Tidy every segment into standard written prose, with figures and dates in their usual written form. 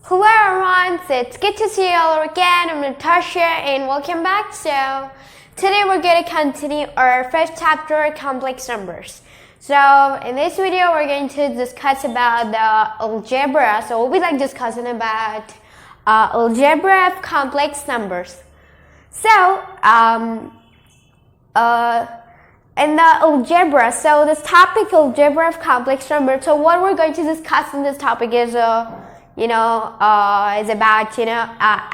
Hello everyone, so it's good to see you all again. I'm Natasha and welcome back. So today we're going to continue our first chapter, complex numbers. So in this video we're going to discuss about the algebra. So we'll be discussing about algebra of complex numbers. So in the algebra, so this topic algebra of complex numbers. So what we're going to discuss in this topic is is about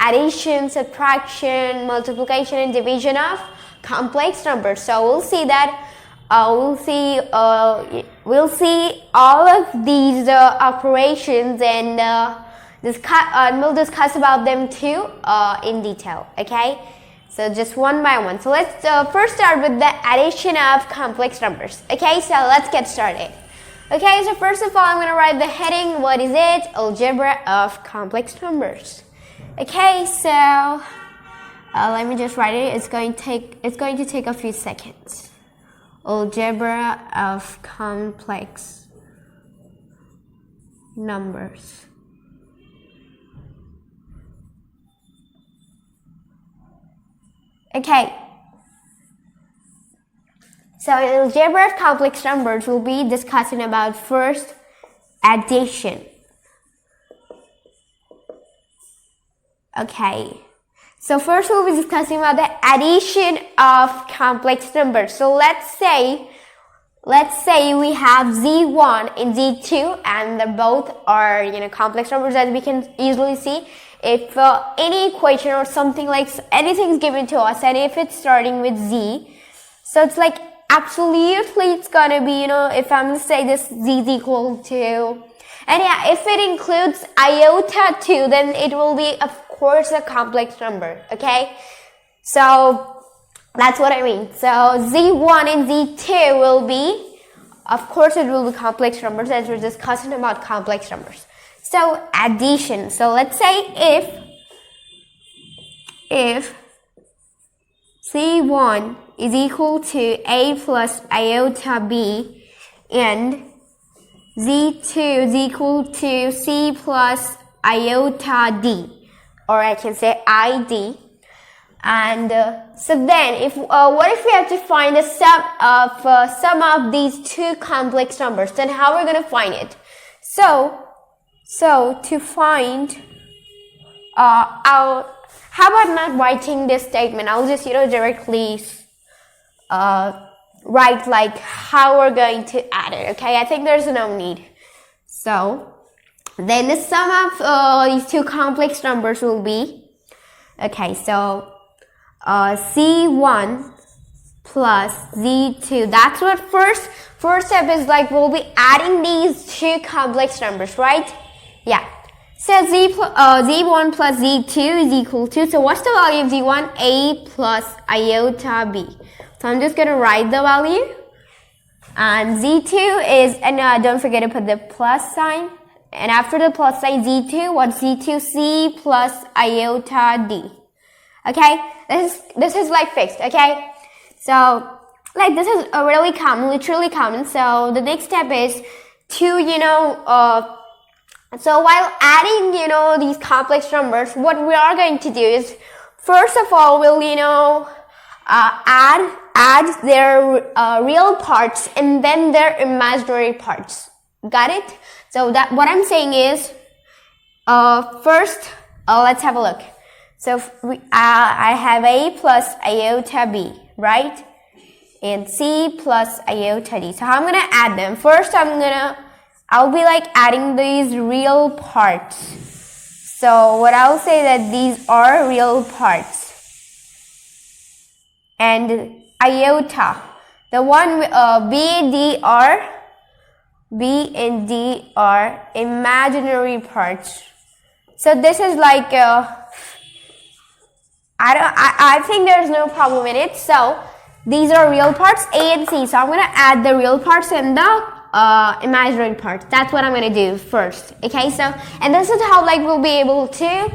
addition, subtraction, multiplication, and division of complex numbers. So we'll see that we'll see all of these operations and we'll discuss about them too in detail. Okay, so just one by one. So let's first start with the addition of complex numbers. Okay, so let's get started. Okay, so first of all, I'm going to write the heading. What is it? Algebra of complex numbers. Okay, so let me just write it. It's going to take a few seconds. Algebra of complex numbers. Okay. So in algebra of complex numbers, we'll be discussing about first addition. Okay, so first we'll be discussing about the addition of complex numbers. So let's say we have z1 and z2, and they both are complex numbers, as we can easily see. If any equation or something like anything is given to us, and if it's starting with z, so it's absolutely it's gonna be, if I'm gonna say this z is equal to, and yeah, if it includes iota 2, then it will be, of course, a complex number. Okay, so that's what I mean. So z1 and z2 will be, of course, it will be complex numbers, as we're discussing about complex numbers. So addition. So let's say if c1 is equal to a plus iota b, and z2 is equal to c plus iota d, or I can say id. And so then, what if we have to find the sum of these two complex numbers? Then how are we going to find it? So to find how about not writing this statement? I'll just directly write how we're going to add it. Okay, I think there's no need. So then the sum of these two complex numbers will be, okay, so c1 plus z2. That's what first step is. We'll be adding these two complex numbers, right? Yeah. So z1 plus z2 is equal to, so what's the value of z1? A plus iota b. So I'm just going to write the value. And z2 is, and don't forget to put the plus sign. And after the plus sign, z2, what's z2? C plus iota d. Okay? This is fixed, okay? So, this is a really common, literally common. So the next step is to, so while adding, these complex numbers, what we are going to do is, first of all, we'll, add their real parts and then their imaginary parts. Got it? So that what I'm saying is, first, let's have a look. So I have a plus iota b, right? And c plus iota d. So how I'm gonna add them? First, I'll be adding these real parts. So what I'll say that these are real parts. And iota, the one B and D are imaginary parts. So this is I think there's no problem in it. So these are real parts, A and C. So I'm gonna add the real parts and the imaginary parts. That's what I'm gonna do first. Okay, so and this is how we'll be able to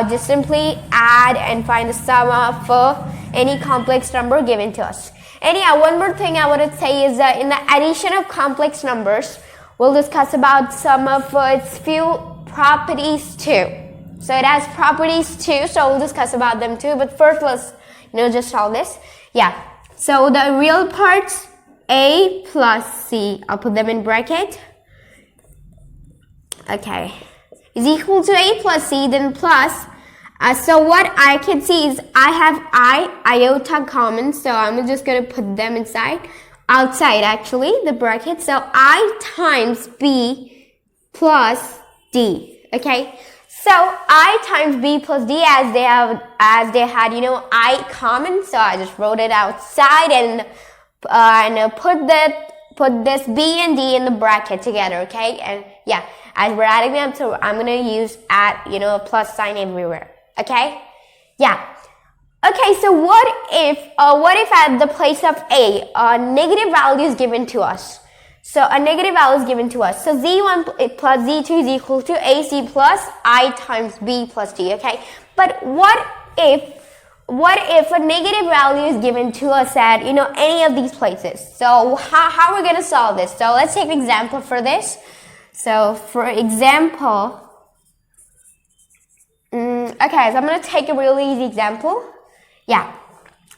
just simply add and find the sum of any complex number given to us. And yeah, one more thing I want to say is that in the addition of complex numbers, we'll discuss about some of its few properties too. So it has properties too, so we'll discuss about them too. But first, let's just solve this. Yeah. So the real parts, A plus C, I'll put them in bracket. Okay, is equal to A plus C, then plus. So what I can see is I have iota common, so I'm just going to put them outside actually, the bracket. So I times B plus D, okay? So I times B plus D, as they had, I common, so I just wrote it outside and put this B and D in the bracket together, okay? And yeah, as we're adding them, so I'm gonna use a plus sign everywhere, okay? Yeah. Okay, so what if at the place of A, a negative value is given to us? So a negative value is given to us. So Z1 plus Z2 is equal to AC plus I times B plus D, okay? But what if a negative value is given to us at, any of these places? So how are we going to solve this? So let's take an example for this. So for example, okay, so I'm going to take a really easy example. Yeah.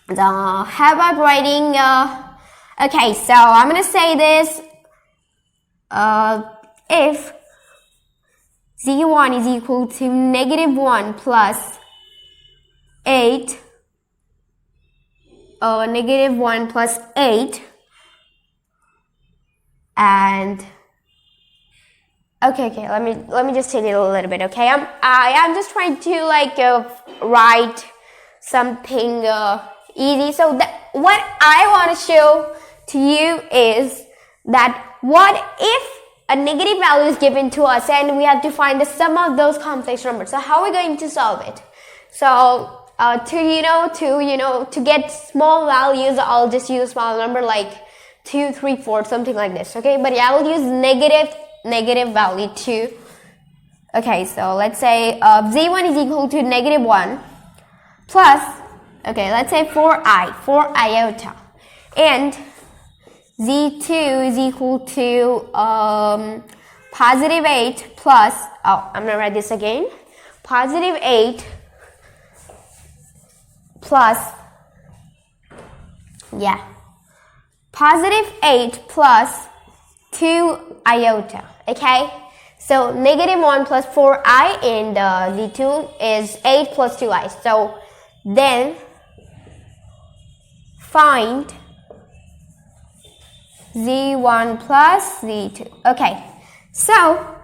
So how about writing, okay, so I'm going to say this, if Z1 is equal to negative 1 plus 8, negative 1 plus 8, and okay, let me just take it a little bit, okay? I'm just trying to write something easy. So what I want to show to you is that what if a negative value is given to us and we have to find the sum of those complex numbers? So how are we going to solve it? So to get small values, I'll just use a small number like 2, 3, 4, something like this, okay? But yeah, I'll use negative value 2. Okay, so let's say Z1 is equal to negative 1 plus, okay, let's say 4 iota, and Z2 is equal to positive 8 plus, I'm going to write this again, positive 8 plus, positive 8 plus 2 iota, okay? So negative 1 plus 4i, and Z2 is 8 plus 2i. So then find Z1 plus Z2. Okay, so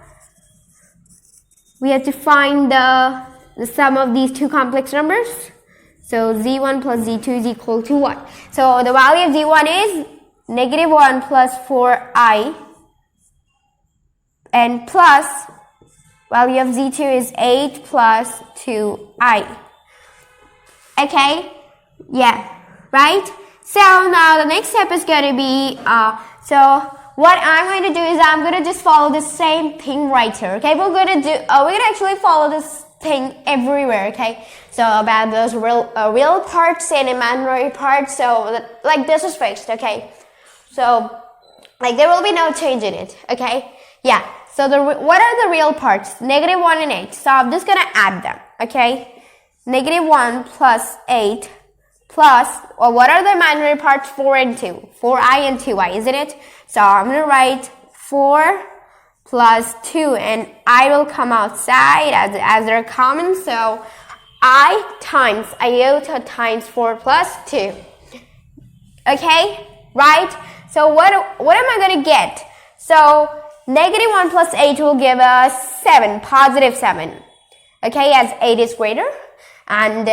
we have to find the sum of these two complex numbers. So Z1 plus Z2 is equal to what? So the value of Z1 is negative 1 plus 4i, and plus value of Z2 is 8 plus 2i. Okay, yeah, right? So now the next step is going to be, so what I'm going to do is I'm going to just follow the same thing right here, okay? We're going to actually follow this thing everywhere, okay? So about those real parts and imaginary parts, so like this is fixed, okay? So like there will be no change in it, okay? Yeah, so what are the real parts? Negative 1 and 8, so I'm just going to add them, okay? Negative 1 plus 8 plus, well, what are the imaginary parts? 4 and 2. 4i and 2i, isn't it? So I'm going to write 4 plus 2, and I will come outside as they're common. So I times iota times 4 plus 2. Okay, right? So what am I going to get? So negative 1 plus 8 will give us 7, positive 7. Okay, as 8 is greater. And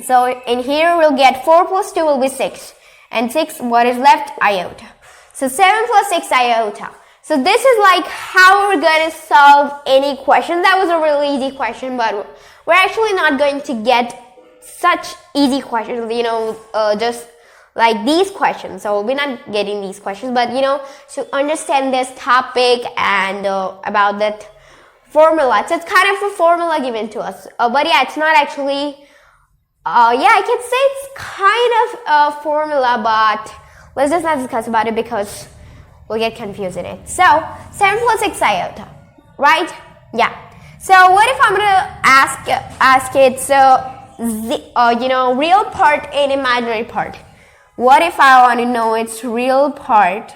so in here we'll get 4 plus 2 will be 6. And 6, what is left? Iota. So 7 plus 6 iota. So this is like how we're going to solve any question. That was a really easy question, but we're actually not going to get such easy questions, just like these questions. So we're not getting these questions, but to understand this topic and about that formula. So it's kind of a formula given to us. But yeah, it's not actually, I can say it's kind of a formula, but let's just not discuss about it because we'll get confused in it. So 7 plus 6 iota. right? Yeah. So what if I'm gonna ask it, so real part and imaginary part. What if I want to know its real part?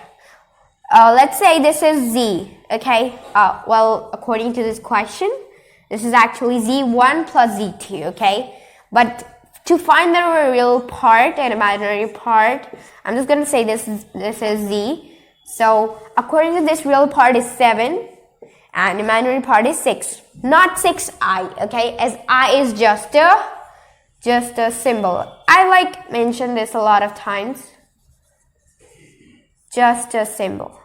Let's say this is z, okay? Well, according to this question, this is actually z1 plus z2, okay? But to find the real part and imaginary part, I'm just gonna say this is z. So according to this, real part is 7 and imaginary part is 6. Not 6i, okay? As I is just a symbol. I mention this a lot of times. Just a symbol.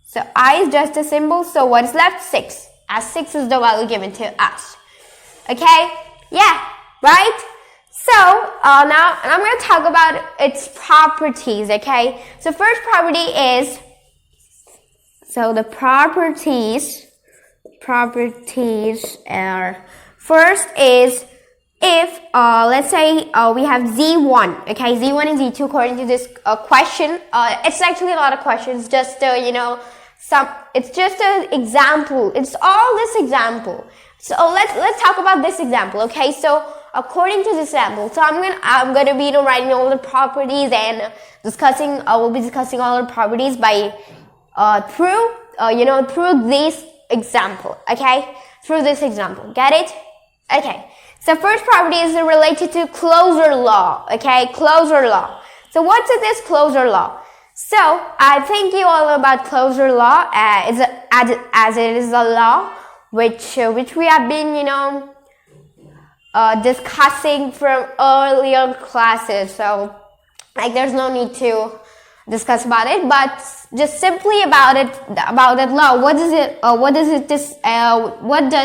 So I is just a symbol. So what is left? 6. As 6 is the value given to us. Okay? Yeah. Right? So now I'm going to talk about its properties. Okay? So first property is. So the properties are, first is, if let's say we have z1, okay, z1 and z2 according to this question. It's actually a lot of questions, just it's just an example. It's all this example. So let's talk about this example, okay? So according to this example, so I'm gonna be writing all the properties and discussing. We'll be discussing all the properties by through this example, okay? Through this example, get it? Okay. So first property is related to closure law, okay? Closure law. So what's this closure law? So I think you all know about closure law as it is a law which we have been discussing from earlier classes. So there's no need to discuss about it, but just simply about that law. What does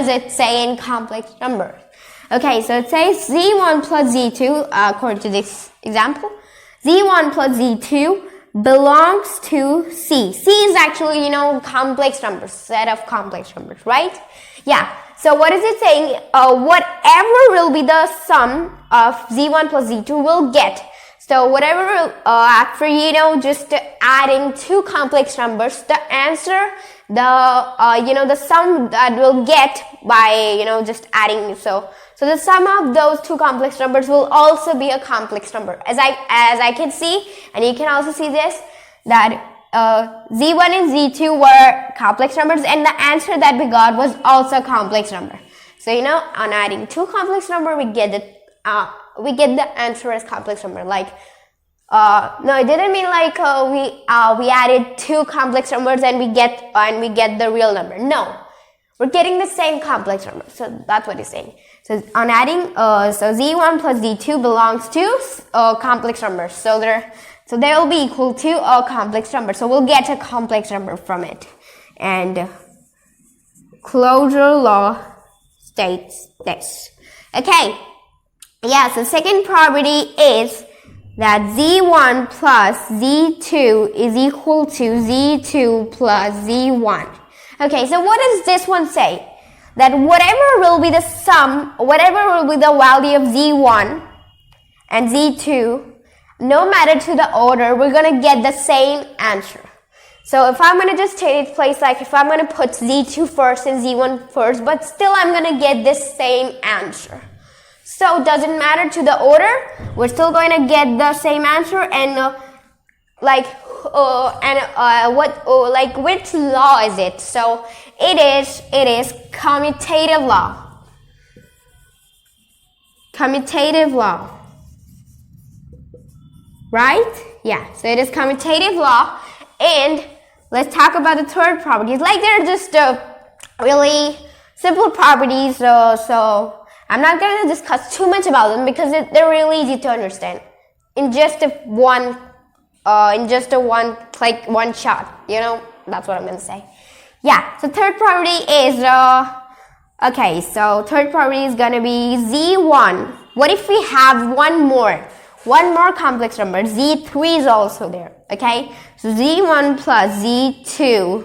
it say in complex numbers? Okay, so it says z1 plus z2, according to this example, z1 plus z2 belongs to C. C is actually, complex numbers, set of complex numbers, right? Yeah, so what is it saying? Whatever will be the sum of z1 plus z2 will get. So whatever, after, just adding two complex numbers, the answer, the sum that we'll get by, just adding, so the sum of those two complex numbers will also be a complex number. As I can see, and you can also see this, that z1 and z2 were complex numbers, and the answer that we got was also a complex number. So on adding two complex numbers, we get the answer as complex number. No, it didn't mean we added two complex numbers and we get the real number. No. We're getting the same complex number. So that's what it's saying. So on adding, so z1 plus z2 belongs to complex numbers. So they will be equal to a complex number. So we'll get a complex number from it. And closure law states this. Okay. Yeah, so second property is that z1 plus z2 is equal to z2 plus z1. Okay, so what does this one say? That whatever will be the sum, whatever will be the value of z1 and z2, no matter to the order, we're going to get the same answer. So if I'm going to just take its place, if I'm going to put z2 first and z1 first, but still I'm going to get this same answer. So it doesn't matter to the order, we're still going to get the same answer, and which law is it? So it is commutative law. Commutative law. Right? Yeah, so it is commutative law. And let's talk about the third properties. They're just really simple properties, so I'm not going to discuss too much about them because they're really easy to understand in just one shot. That's what I'm going to say. Yeah. So third property is okay. So third property is going to be z1. What if we have one more complex number? z3 is also there. Okay. So z1 plus z2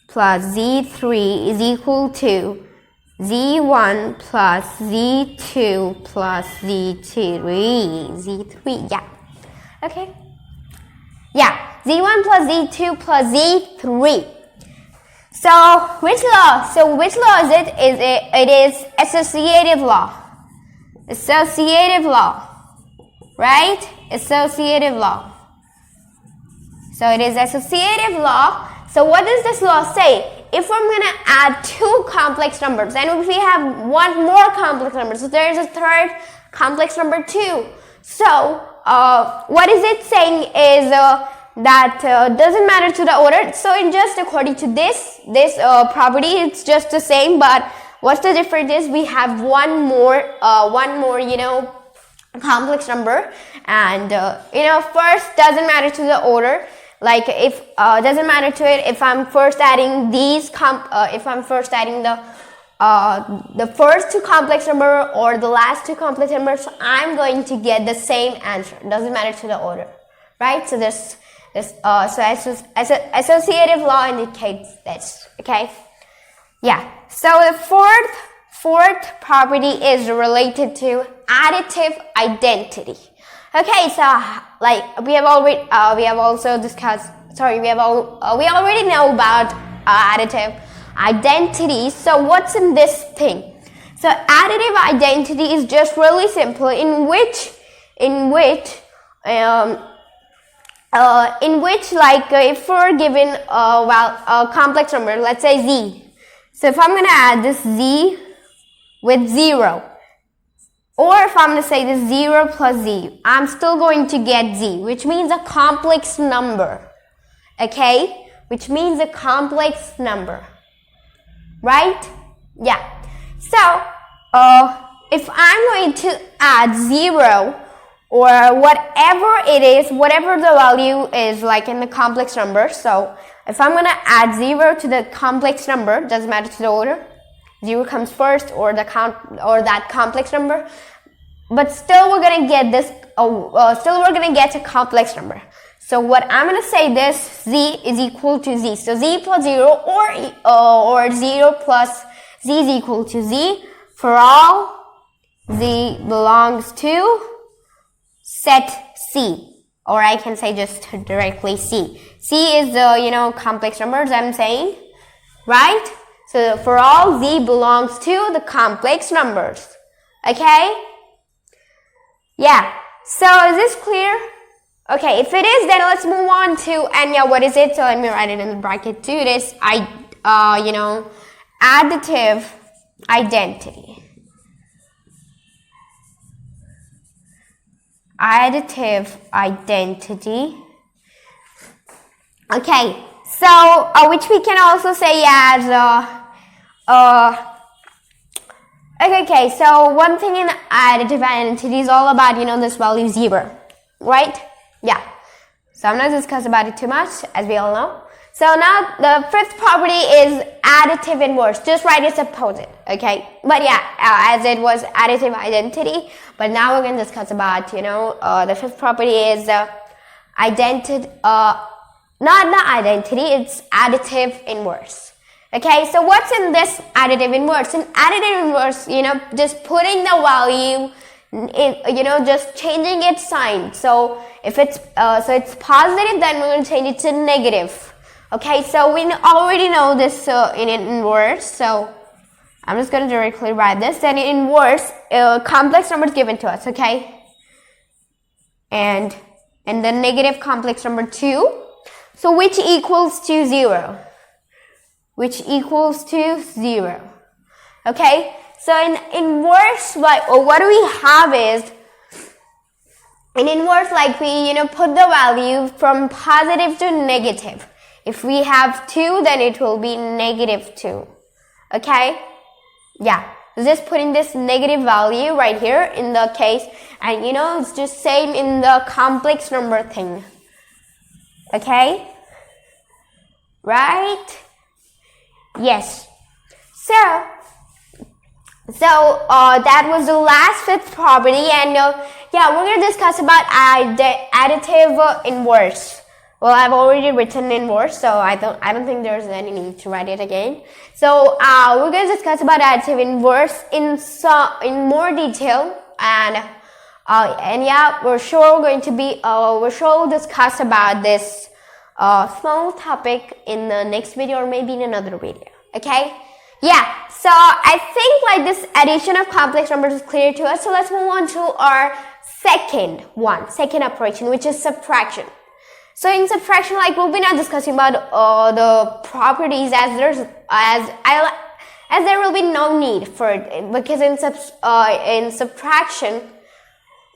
plus z3 is equal to z1 plus z2 plus z3, yeah. Okay. Yeah, z1 plus z2 plus z3. So which law? So which law is it? It is associative law. Associative law. Right? Associative law. So it is associative law. So what does this law say? If I'm going to add two complex numbers, and if we have one more complex number, so there is a third complex number 2. So what is it saying is that doesn't matter to the order. So in just according to this property, it's just the same, but what's the difference is we have one more complex number, and first doesn't matter to the order. Like if doesn't matter to it if I'm first adding these if I'm first adding the first two complex number or the last two complex numbers, I'm going to get the same answer. It doesn't matter to the order, right? So associative law indicates this. Okay, yeah. So the fourth property is related to additive identity. Okay, so like we already know about additive identity. So what's in this thing? So additive identity is just really simple, in which like if we're given a complex number, let's say z. So if I'm going to add this z with 0, or if I'm going to say this 0 plus z, I'm still going to get z, which means a complex number. Okay? Which means a complex number. Right? Yeah. So, if I'm going to add 0 or whatever it is, whatever the value is like in the complex number. So, if I'm going to add 0 to the complex number, doesn't matter to the order. 0 comes first, or that complex number, but still we're gonna get this. Still we're gonna get a complex number. So what I'm gonna say this z is equal to z. So z plus 0 or 0 plus z is equal to z for all z belongs to set C, or I can say just directly C. C is the complex numbers I'm saying, right? So for all z belongs to the complex numbers. Okay? Yeah. So is this clear? Okay, if it is, then let's move on to, and yeah, what is it? So let me write it in the bracket too. It is additive identity. Additive identity. Okay, so which we can also say as okay, so one thing in additive identity is all about, this value 0, right? Yeah. So I'm not going to discuss about it too much, as we all know. So now the fifth property is additive inverse. Just write its opposite, okay? But yeah, as it was additive identity, but now we're going to discuss about, the fifth property is identity, not identity, it's additive inverse. Okay, so what's in this additive inverse? In additive inverse, just putting the value in, just changing its sign. So if it's it's positive, then we're going to change it to negative. Okay, so we already know this in inverse. So I'm just going to directly write this. Then in inverse, complex number is given to us. Okay, and the negative complex number 2. So which equals to 0. Which equals to 0. Okay, so in inverse, what do we have is, in inverse, like we put the value from positive to negative. If we have 2, then it will be negative 2. Okay, yeah, just putting this negative value right here in the case, and it's just same in the complex number thing. Okay, right? Yes. So that was the last fifth property, and yeah, we're going to discuss about additive inverse. Well, I've already written inverse, so I don't think there's any need to write it again. So we're going to discuss about additive inverse in more detail, and yeah, we're sure we'll discuss about this small topic in the next video or maybe in another video. Okay? Yeah, so I think like this addition of complex numbers is clear to us. So let's move on to our second operation, which is subtraction. So in subtraction, like we'll be not discussing about the properties as there will be no need for it, because in subtraction,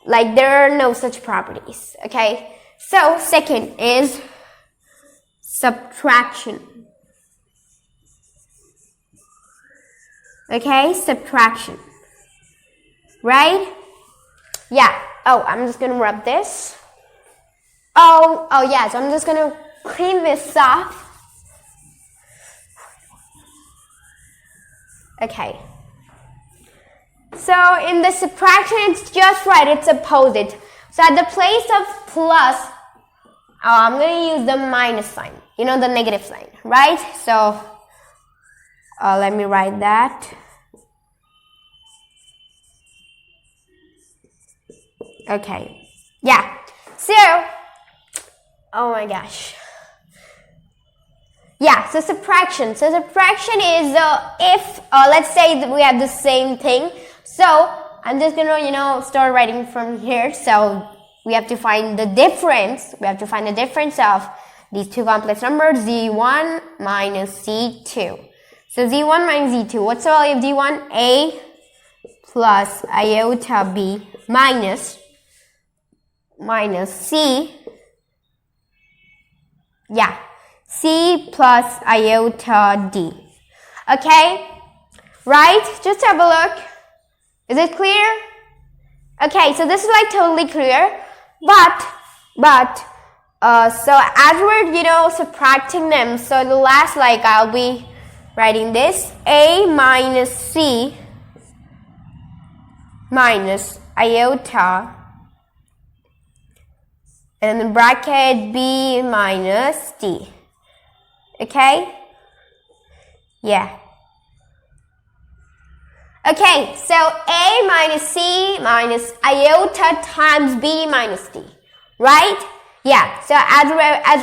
like there are no such properties. Okay, so second is subtraction. Okay, subtraction. Right? Yeah. Oh, I'm just gonna rub this. Oh yeah, so I'm just gonna clean this off. Okay. So in the subtraction, it's just right, it's opposite. So at the place of plus, I'm gonna use the minus sign, the negative sign, right? So let me write that. Okay. Yeah. So, oh my gosh. Yeah, so subtraction. So subtraction is if, let's say that we have the same thing. So I'm just going to, start writing from here. So we have to find the difference. We have to find the difference of these two complex numbers, z1 minus z2. So z1 minus z2. What's the value of z1? A plus iota b minus c. Yeah. C plus iota d. Okay? Right? Just have a look. Is it clear? Okay, so this is like totally clear. But so as we're, subtracting them, so the last, like, I'll be writing this. A minus C minus iota, and in bracket B minus D. Okay? Yeah. Okay, so A minus C minus iota times B minus D. Right? Yeah. So as well, I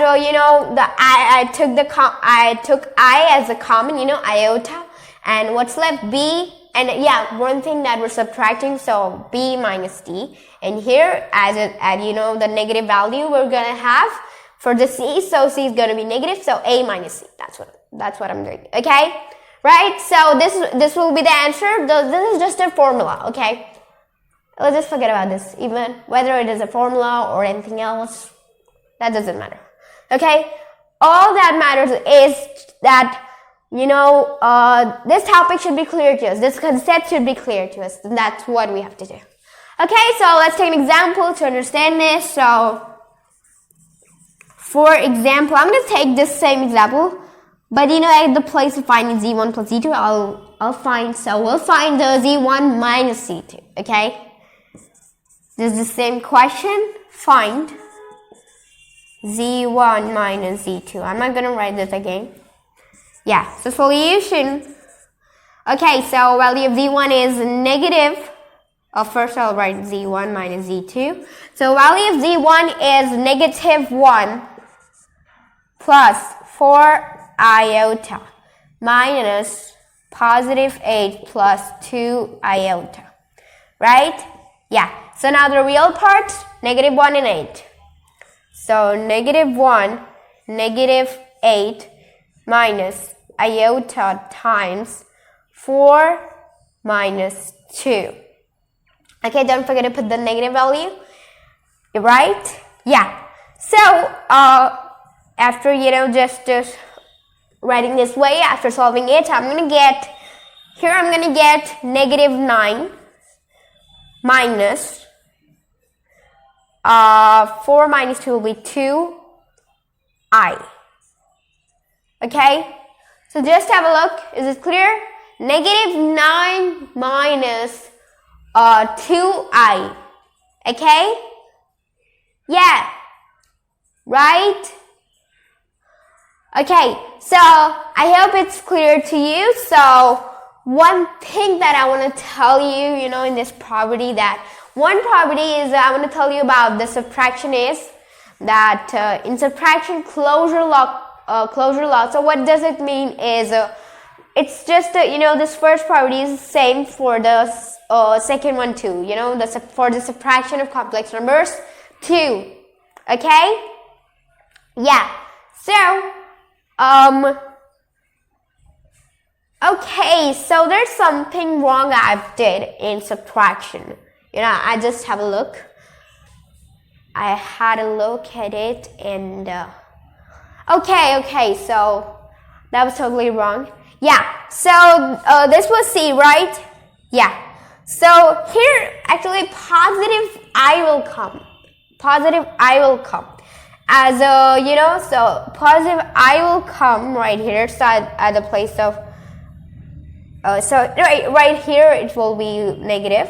took I as a common, iota, and what's left? B. And yeah, one thing that we're subtracting, so B minus D. And here, as the negative value we're gonna have for the C, so C is gonna be negative, so A minus C. That's what I'm doing. Okay, right? So this will be the answer. This is just a formula. Okay, let's just forget about this. Even whether it is a formula or anything else, that doesn't matter. Okay, all that matters is that this topic should be clear to us. This concept should be clear to us. And that's what we have to do. Okay, so let's take an example to understand this. So, for example, I'm going to take this same example. But, at the place of finding z1 plus z2, we'll find the z1 minus z2. Okay? This is the same question. Find z1 minus z2. I'm not going to write this again. Yeah, so solution. Okay, so value of z1 is negative. First I'll write z1 minus z2. So value of z1 is negative 1 plus 4 iota minus positive 8 plus 2 iota. Right? Yeah, so now the real part, negative 1 and 8. So negative 1, negative 8 minus iota times 4 minus 2. Okay, don't forget to put the negative value. Right? Yeah. So, after, just writing this way, after solving it, I'm going to get negative 9 minus 4 minus 2 will be 2i. Okay, so just have a look. Is it clear? Negative 9 minus 2i. Okay? Yeah. Right? Okay, so I hope it's clear to you. So one thing that I want to tell you, in this property, that one property is I want to tell you about the subtraction is that in subtraction closure law. So what does it mean is it's just this first property is the same for the second one too. For the subtraction of complex numbers too. Okay? Yeah. So okay, so there's something wrong I've did in subtraction. I just have a look. I had a look at it and okay, so that was totally wrong. Yeah, so this was C, right? Yeah. So here actually positive I will come. Positive I will come. As so positive I will come right here. So at the place of right here it will be negative.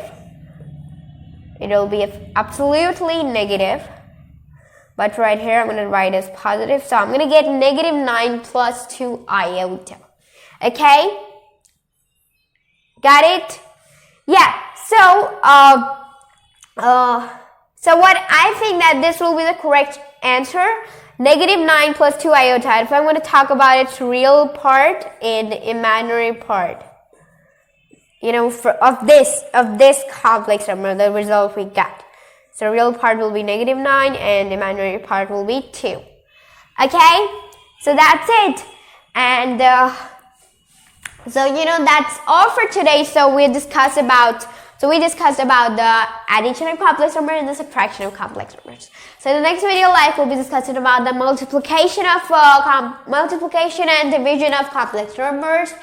It will be absolutely negative. But right here I'm going to write as positive. So I'm going to get negative 9 plus 2 iota. Okay? Got it? Yeah. So so what I think that this will be the correct answer. Negative 9 plus 2 iota. If I'm going to talk about its real part and the imaginary part, of this complex number, the result we got. So real part will be negative 9 and imaginary part will be 2. Okay? So that's it. And so that's all for today. So we discussed about the addition of complex numbers and the subtraction of complex numbers. So in the next video, we'll be discussing about the multiplication and division of complex numbers.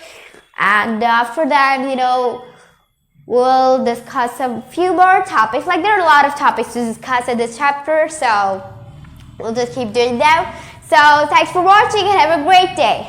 And after that, we'll discuss a few more topics. There are a lot of topics to discuss in this chapter, so we'll just keep doing that. So thanks for watching and have a great day.